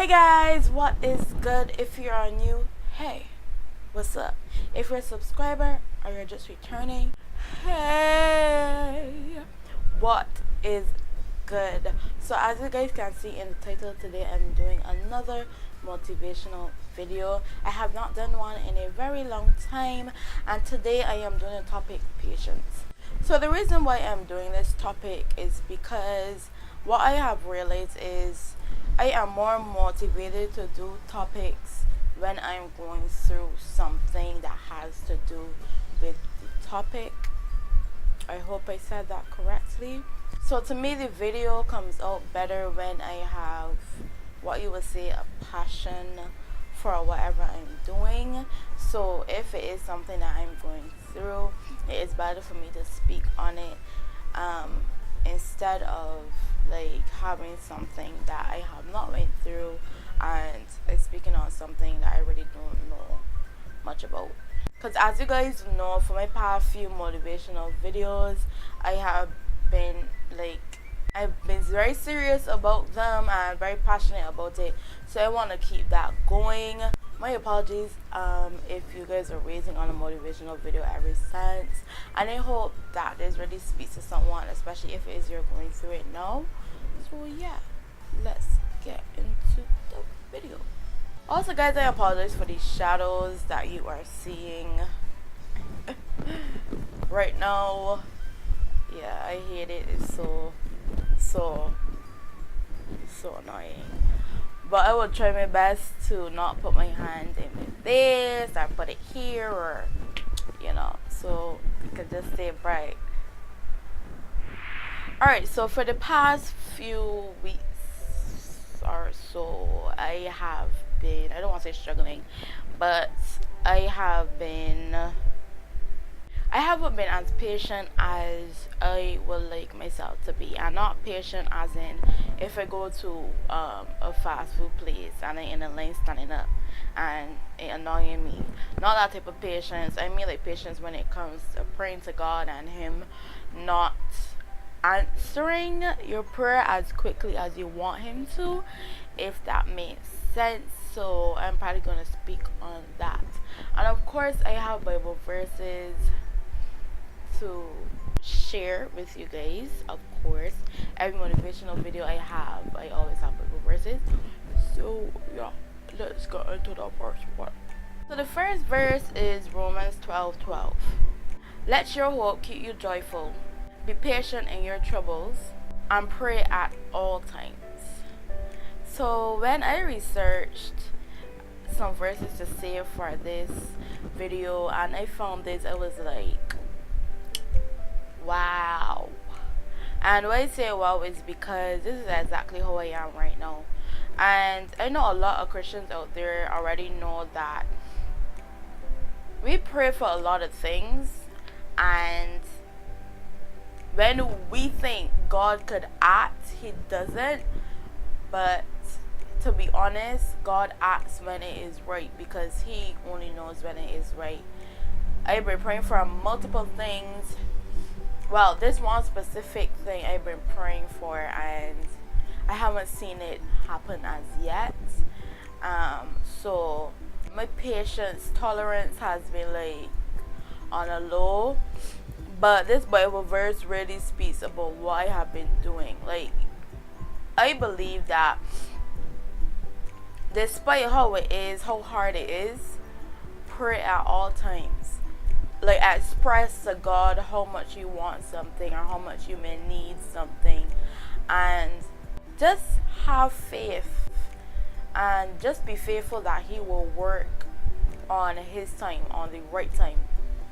Hey guys, what is good? If you are new, hey, what's up? If you're a subscriber or you're just returning, hey, what is good? So as you guys can see in the title, today I'm doing another motivational video. I have not done one in a very long time, and today I am doing a topic, patience. So the reason why I'm doing this topic is because what I have realized is I am more motivated to do topics when I'm going through something that has to do with the topic. I hope I said that correctly. So to me, the video comes out better when I have what you would say a passion for whatever I'm doing. So if it is something that I'm going through, it is better for me to speak on it instead of like having something that I have not went through and speaking on something that I really don't know much about. Because as you guys know, for my past few motivational videos, I've been very serious about them and very passionate about it, so I want to keep that going. My apologies if you guys are waiting on a motivational video ever since, and I hope that this really speaks to someone, especially if it is you're going through it now. So yeah, let's get into the video. Also guys, I apologize for these shadows that you are seeing right now. Yeah, I hate it. It's so annoying. But I will try my best to not put my hand in with this or put it here, or so it can just stay bright. Alright, so for the past few weeks or so, I have been, I don't want to say struggling, but I haven't been as patient as I would like myself to be. And not patient as in if I go to a fast food place and I'm in a line standing up and it annoying me. Not that type of patience. I mean like patience when it comes to praying to God and Him not answering your prayer as quickly as you want Him to, if that makes sense. So I'm probably gonna speak on that. And of course I have Bible verses to share with you guys. Of course, every motivational video I always have Bible verses. So yeah, let's get into the first one. So the first verse is Romans 12:12. Let your hope keep you joyful. Be patient in your troubles and pray at all times. So when I researched some verses to say for this video and I found this, I was like, wow. And why I say wow is because this is exactly how I am right now. And I know a lot of Christians out there already know that we pray for a lot of things, and when we think God could act, He doesn't. But to be honest, God acts when it is right, because He only knows when it is right. I've been praying for multiple things. Well, this one specific thing I've been praying for, and I haven't seen it happen as yet. So my patience tolerance has been like on a low. But this Bible verse really speaks about what I have been doing. Like, I believe that despite how it is, how hard it is, pray at all times. Like, express to God how much you want something or how much you may need something, and just have faith and just be faithful that He will work on His time, on the right time,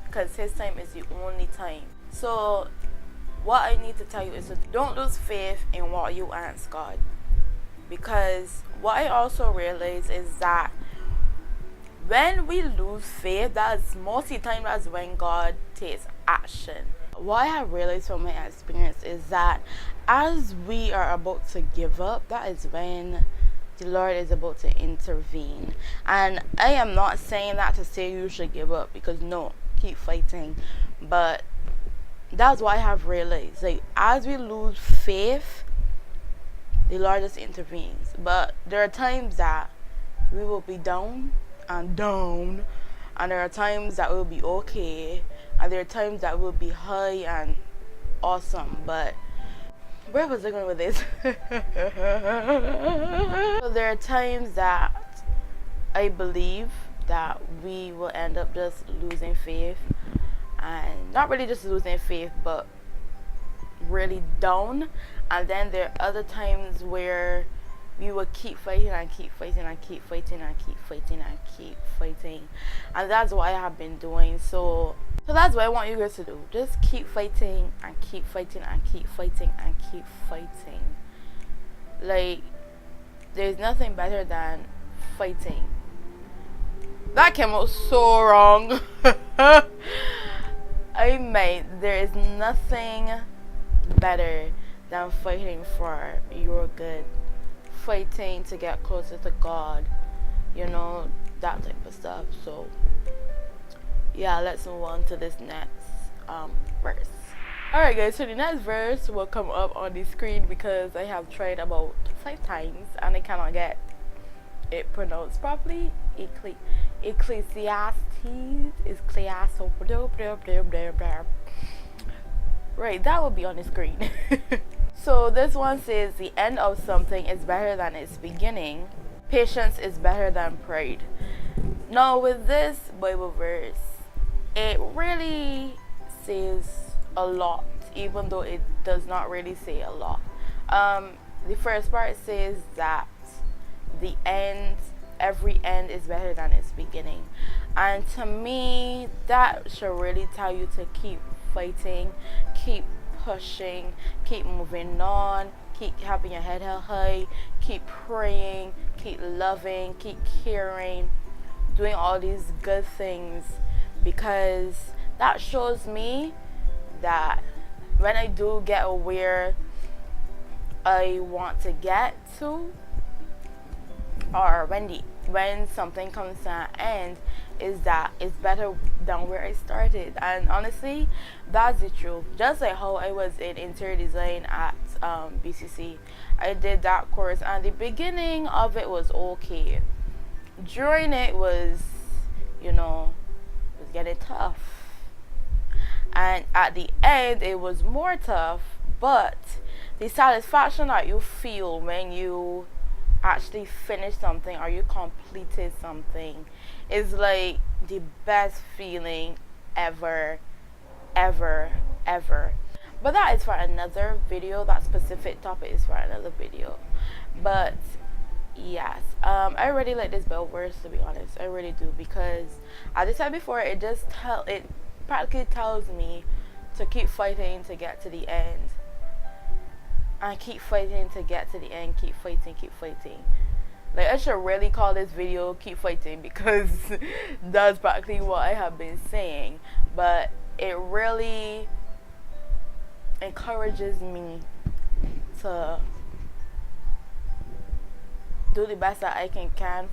because His time is the only time. So what I need to tell you is to don't lose faith in what you ask God, because what I also realize is that when we lose faith, that's most of the time that's when God takes action. What I have realized from my experience is that as we are about to give up, that is when the Lord is about to intervene. And I am not saying that to say you should give up, because no, keep fighting. But that's what I have realized. Like, as we lose faith, the Lord just intervenes. But there are times that we will be down and down, and there are times that we'll be okay, and there are times that we'll be high and awesome. But where was I going with this? So there are times that I believe that we will end up just losing faith, and not really just losing faith, but really down. And then there are other times where we will keep fighting and keep fighting and keep fighting and keep fighting and keep fighting, and that's what I have been doing. So that's what I want you guys to do. Just keep fighting and keep fighting and keep fighting and keep fighting. Like, there's nothing better than fighting. That came out so wrong. I mean, there is nothing better than fighting for your good, fighting to get closer to God, you know, that type of stuff. So yeah, let's move on to this next verse. Alright guys, so the next verse will come up on the screen because I have tried about 5 times and I cannot get it pronounced properly. Ecclesiastes. Right, that will be on the screen. So this one says, the end of something is better than its beginning. Patience is better than pride. Now with this Bible verse, it really says a lot, even though it does not really say a lot. The first part says that the end, every end is better than its beginning. And to me, that should really tell you to keep fighting, keep pushing, keep moving on, keep having your head held high, keep praying, keep loving, keep caring, doing all these good things, because that shows me that when I do get where I want to get to, or when something comes to an end, is that it's better than where I started. And honestly, that's the truth. Just like how I was in interior design at BCC, I did that course, and the beginning of it was okay. During it was, you know, it was getting tough, and at the end it was more tough. But the satisfaction that you feel when you actually finish something or you completed something is like the best feeling ever. But that is for another video. That specific topic is for another video. But yes, I really like this Bible verse, to be honest. I really do, because as I said before, it practically tells me to keep fighting to get to the end. And keep fighting to get to the end. Keep fighting. Like, I should really call this video Keep Fighting, because that's practically what I have been saying. But it really encourages me to do the best that I can.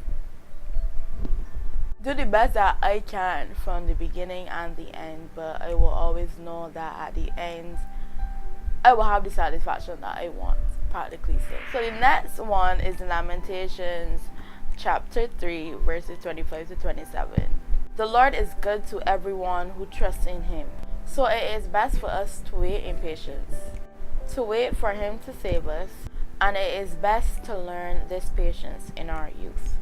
Do the best that I can from the beginning and the end. But I will always know that at the end, I will have the satisfaction that I want, practically so. The next one is Lamentations chapter 3 verses 25 to 27. The Lord is good to everyone who trusts in him. So it is best for us to wait in patience, to wait for him to save us, and it is best to learn this patience in our youth.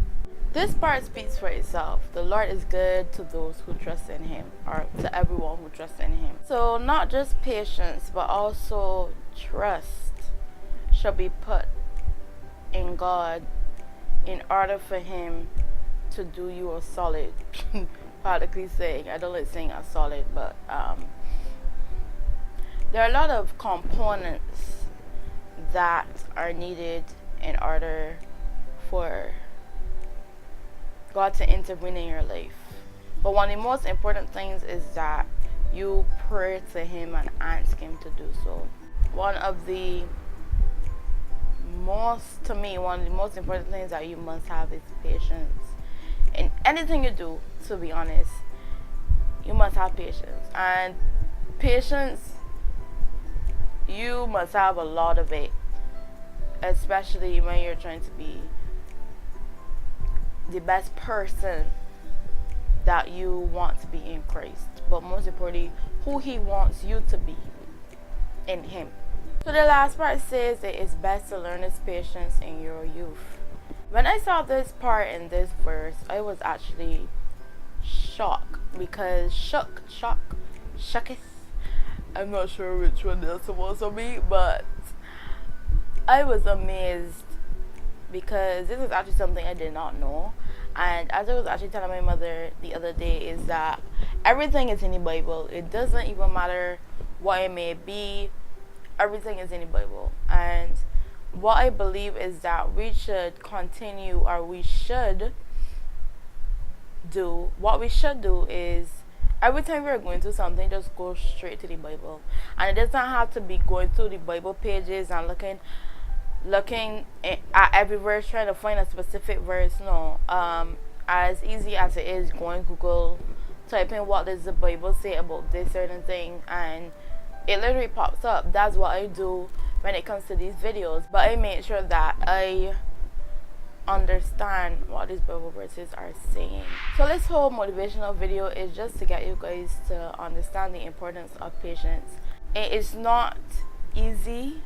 This part speaks for itself. The Lord is good to those who trust in him, or to everyone who trusts in him. So not just patience, but also trust should be put in God in order for him to do you a solid. Practically saying, I don't like saying a solid, but there are a lot of components that are needed in order for God to intervene in your life. But one of the most important things is that you pray to him and ask him to do so. One of the most important things that you must have is patience. In anything you do, to be honest, you must have patience. And patience, you must have a lot of it. especially when you're trying to be the best person that you want to be in Christ, but most importantly, who He wants you to be in Him. So the last part says it is best to learn His patience in your youth. When I saw this part in this verse, I was actually shocked, because shooketh. I'm not sure which one that's supposed to be, but I was amazed, because this is actually something I did not know. And as I was actually telling my mother the other day, is that everything is in the Bible. It doesn't even matter what it may be. Everything is in the Bible. And what I believe is that we should continue, or what we should do is, every time we're going through something, just go straight to the Bible. And it doesn't have to be going through the Bible pages and looking at every verse, trying to find a specific verse. No. As easy as it is going Google, type in what does the Bible say about this certain thing, and it literally pops up. That's what I do when it comes to these videos. But I make sure that I understand what these Bible verses are saying. So this whole motivational video is just to get you guys to understand the importance of patience. It is not easy,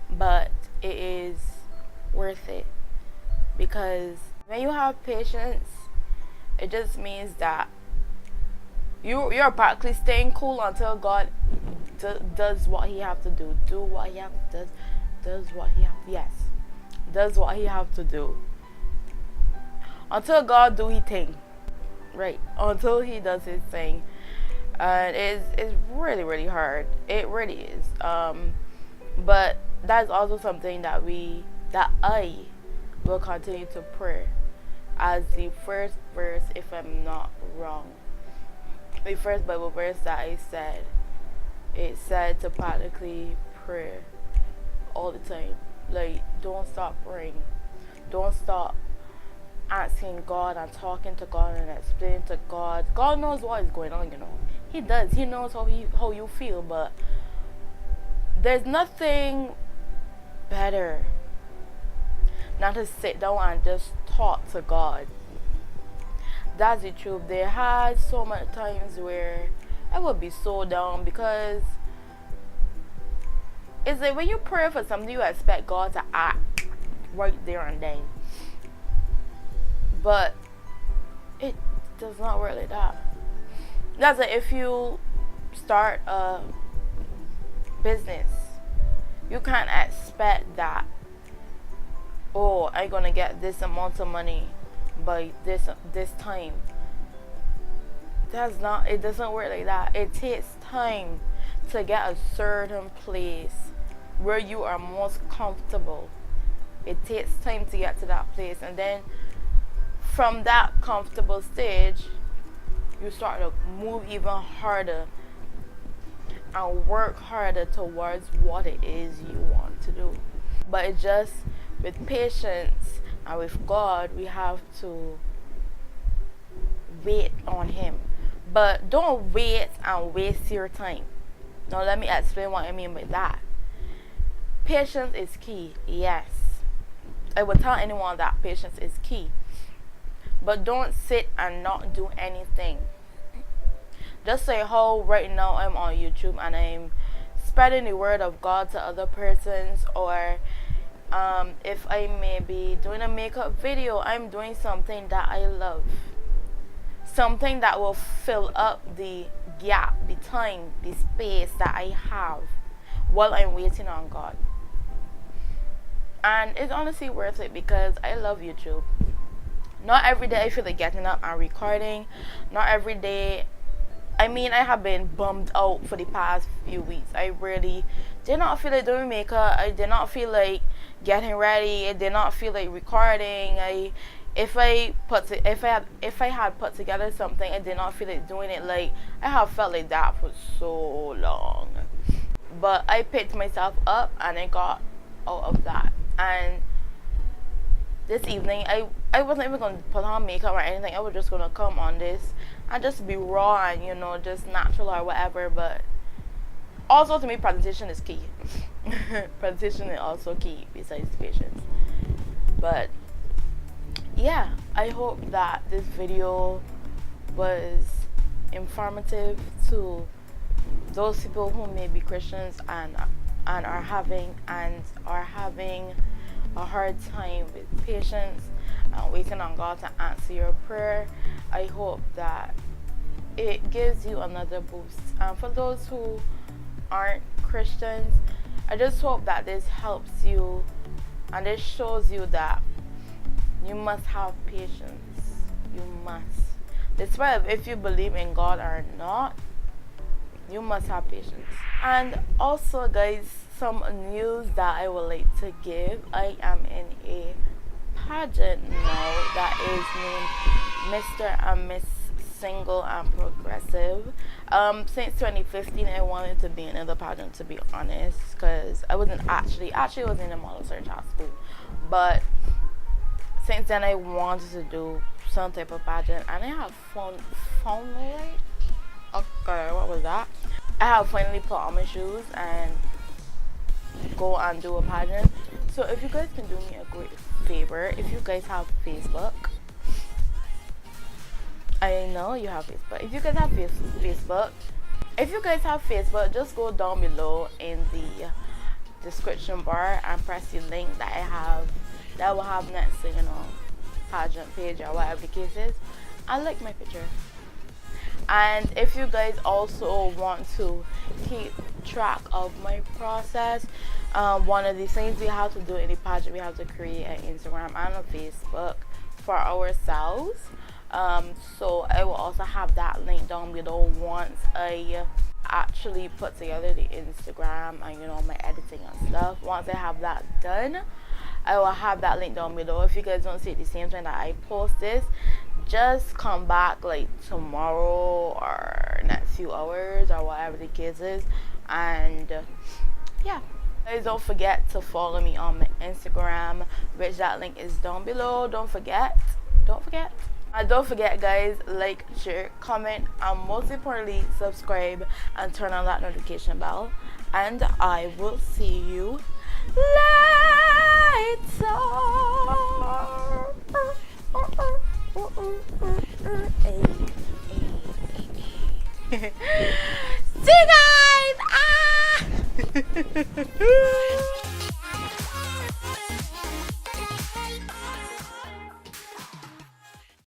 but it is worth it, because when you have patience, it just means that you're practically staying cool until God does what He have to do. Does what He have to do. Until God do His thing, right? Until He does His thing, and it's really, really hard. It really is. But that's also something that I will continue to pray as the first verse, if I'm not wrong. The first Bible verse that I said, it said to practically pray all the time. Like, don't stop praying. Don't stop asking God and talking to God and explaining to God. God knows what is going on, He does. He knows how you feel, but there's nothing better not to sit down and just talk to God. That's the truth. There has so many times where I would be so down, because it's like when you pray for something, you expect God to act right there and then. But it does not work like that. That's like if you start a business, you can't expect that, oh, I'm gonna get this amount of money by this time. It doesn't work like that. It takes time to get a certain place where you are most comfortable. It takes time to get to that place, and then from that comfortable stage, you start to move even harder and work harder towards what it is you want to do. But it's just with patience and with God, we have to wait on Him. But don't wait and waste your time. Now let me explain what I mean by that. Patience is key, yes. I would tell anyone that patience is key. But don't sit and not do anything. Just say how right now I'm on YouTube and I'm spreading the word of God to other persons, or if I may be doing a makeup video, I'm doing something that I love. Something that will fill up the gap, the time, the space that I have while I'm waiting on God. And it's honestly worth it, because I love YouTube. Not every day I feel like getting up and recording. Not every day. I mean, I have been bummed out for the past few weeks. I really did not feel like doing makeup. I did not feel like getting ready. I did not feel like recording. If I had put together something, I did not feel like doing it. Like, I have felt like that for so long. But I picked myself up and I got out of that. And this evening, I wasn't even going to put on makeup or anything. I was just going to come on this and just be raw and, just natural or whatever. But also, to me, presentation is key. petition is also key besides patience. But yeah, I hope that this video was informative to those people who may be Christians and are having a hard time with patience and waiting on God to answer your prayer. I hope that it gives you another boost. And for those who aren't Christians, I just hope that this helps you and this shows you that you must have patience. You must. Despite if you believe in God or not, you must have patience. And also, guys, some news that I would like to give. I am in a pageant now that is named Mr. and Miss Single and Progressive. Since 2015, I wanted to be in the pageant, to be honest, because I wasn't actually was in a model search high school, but since then I wanted to do some type of pageant, and I have finally, okay, what was that? I have finally put on my shoes and go and do a pageant. So if you guys can do me a great favor, if you guys have Facebook, I know you have Facebook. If you guys have Facebook, just go down below in the description bar and press the link that I have. That will have next to, pageant page or whatever the case is. I like my picture. And if you guys also want to keep track of my process, one of the things we have to do in the pageant, we have to create an Instagram and a Facebook for ourselves. So I will also have that link down below once I actually put together the Instagram and my editing and stuff. Once I have that done, I will have that link down below. If you guys don't see it the same time that I post this, just come back like tomorrow or next few hours or whatever the case is. And yeah, guys, don't forget to follow me on my Instagram, which that link is down below. Don't forget. And don't forget, guys, like, share, comment, and most importantly, subscribe and turn on that notification bell. And I will see you later. See you guys.